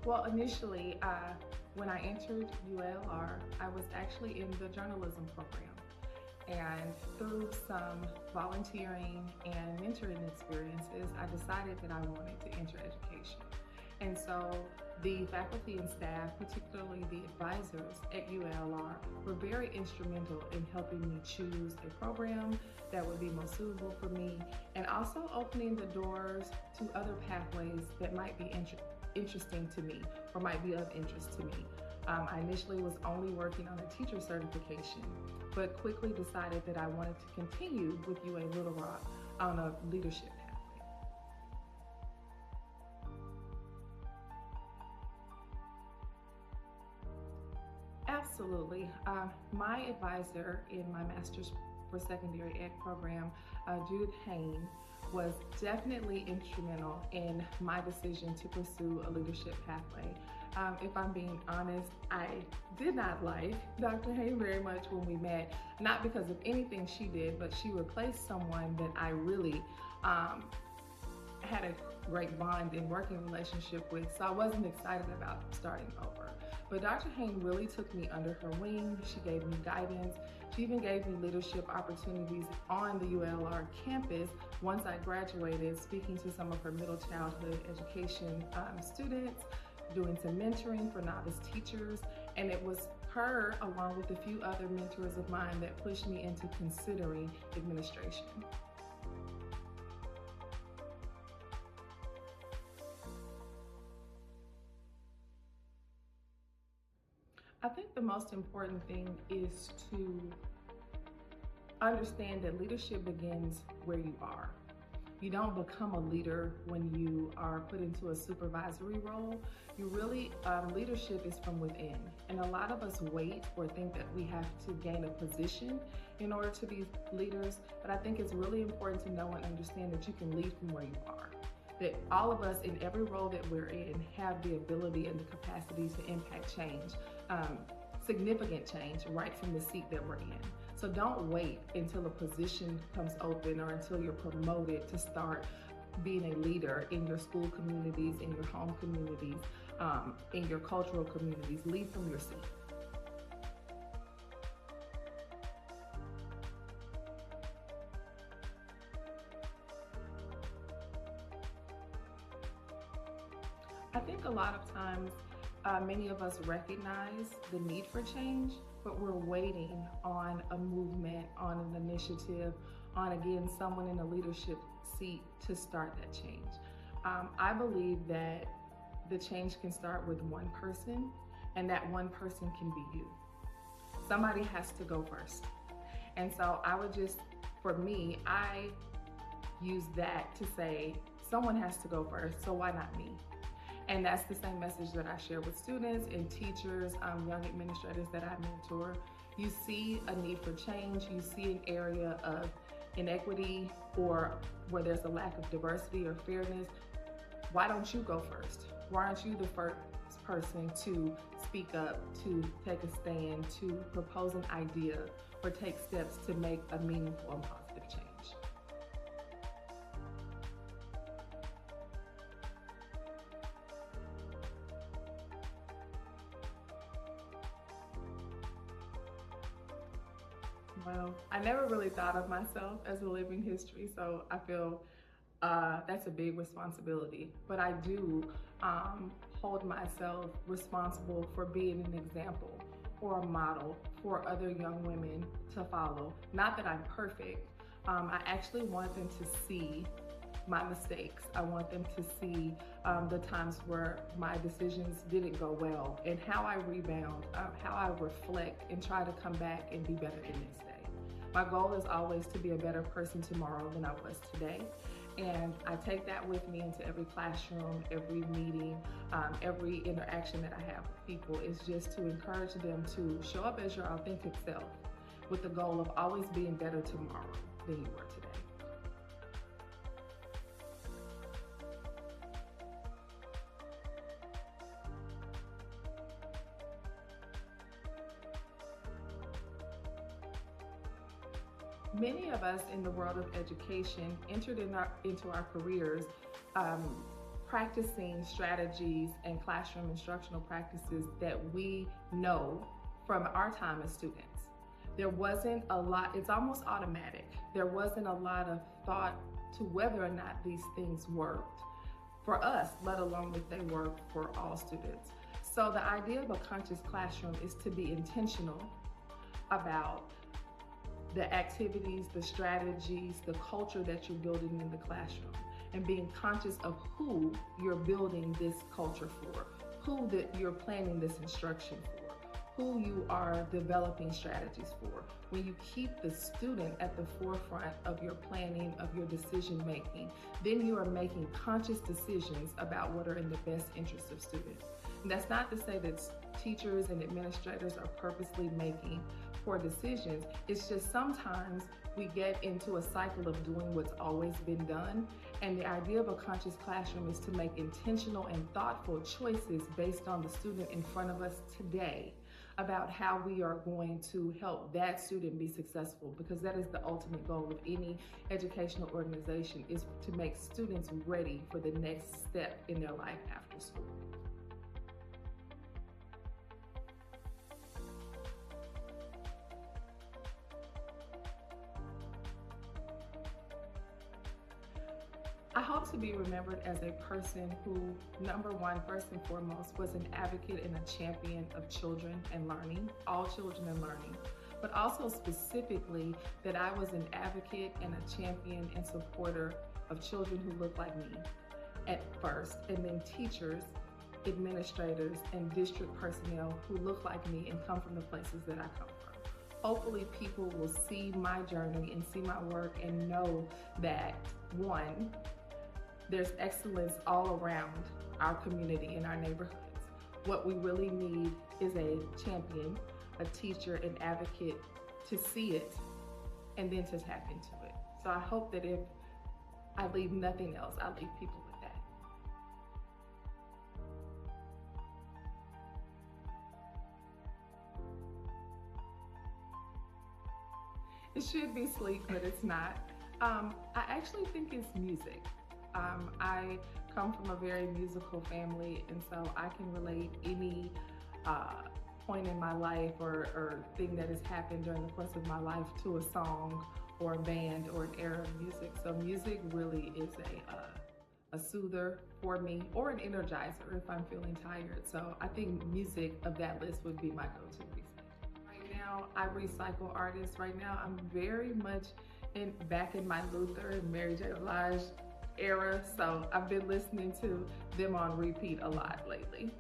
Well, initially, when I entered UALR, I was actually in the journalism program. And through some volunteering and mentoring experiences, I decided that I wanted to enter education. And so the faculty and staff, particularly the advisors at UALR, were very instrumental in helping me choose a program that would be most suitable for me, and also opening the doors to other pathways that might be interesting to me or might be of interest to me. I initially was only working on a teacher certification, but quickly decided that I wanted to continue with UA Little Rock on a leadership pathway. Absolutely. My advisor in my master's for secondary ed program, Judith Hain, was definitely instrumental in my decision to pursue a leadership pathway. If I'm being honest, I did not like Dr. Hain very much when we met, not because of anything she did, but she replaced someone that I really had a great bond and working relationship with, so I wasn't excited about starting over. But Dr. Hain really took me under her wing. She gave me guidance. She even gave me leadership opportunities on the ULR campus once I graduated, speaking to some of her middle childhood education students, doing some mentoring for novice teachers, and it was her, along with a few other mentors of mine, that pushed me into considering administration. I think the most important thing is to understand that leadership begins where you are. You don't become a leader when you are put into a supervisory role. You really, leadership is from within. And a lot of us wait or think that we have to gain a position in order to be leaders. But I think it's really important to know and understand that you can lead from where you are. That all of us in every role that we're in have the ability and the capacity to impact change, significant change, right from the seat that we're in. So don't wait until a position comes open or until you're promoted to start being a leader in your school communities, in your home communities, in your cultural communities. Lead from your seat. I think a lot of times, many of us recognize the need for change, but we're waiting on a movement, on an initiative, on again, someone in a leadership seat to start that change. I believe that the change can start with one person, and that one person can be you. Somebody has to go first. And so I would just, for me, I use that to say, someone has to go first, so why not me? And that's the same message that I share with students and teachers, young administrators that I mentor. You see a need for change, you see an area of inequity or where there's a lack of diversity or fairness. Why don't you go first? Why aren't you the first person to speak up, to take a stand, to propose an idea, or take steps to make a meaningful and positive change? Well, I never really thought of myself as a living history, so I feel that's a big responsibility. But I do hold myself responsible for being an example or a model for other young women to follow. Not that I'm perfect. I actually want them to see my mistakes. I want them to see the times where my decisions didn't go well and how I rebound, how I reflect and try to come back and be better the next day. My goal is always to be a better person tomorrow than I was today. And I take that with me into every classroom, every meeting, every interaction that I have with people, is just to encourage them to show up as your authentic self with the goal of always being better tomorrow than you were today. Many of us in the world of education entered into our careers practicing strategies and classroom instructional practices that we know from our time as students. There wasn't a lot, it's almost automatic. There wasn't a lot of thought to whether or not these things worked for us, let alone if they work for all students. So the idea of a conscious classroom is to be intentional about the activities, the strategies, the culture that you're building in the classroom, and being conscious of who you're building this culture for, who that you're planning this instruction for, who you are developing strategies for. When you keep the student at the forefront of your planning, of your decision making, then you are making conscious decisions about what are in the best interest of students. And that's not to say that teachers and administrators are purposely making poor decisions. It's just sometimes we get into a cycle of doing what's always been done. And the idea of a conscious classroom is to make intentional and thoughtful choices based on the student in front of us today about how we are going to help that student be successful, because that is the ultimate goal of any educational organization, is to make students ready for the next step in their life after school. I hope to be remembered as a person who, number one, first and foremost, was an advocate and a champion of children and learning, all children and learning, but also specifically that I was an advocate and a champion and supporter of children who look like me at first, and then teachers, administrators, and district personnel who look like me and come from the places that I come from. Hopefully people will see my journey and see my work and know that, one, there's excellence all around our community and our neighborhoods. What we really need is a champion, a teacher, an advocate to see it and then to tap into it. So I hope that if I leave nothing else, I leave people with that. It should be sleep, but it's not. I actually think it's music. I come from a very musical family, and so I can relate any point in my life or thing that has happened during the course of my life to a song or a band or an era of music. So music really is a soother for me, or an energizer if I'm feeling tired. So I think music of that list would be my go-to reason. Right now, I recycle artists. Right now, I'm very much back in my Luther and Mary J. Blige era, so I've been listening to them on repeat a lot lately.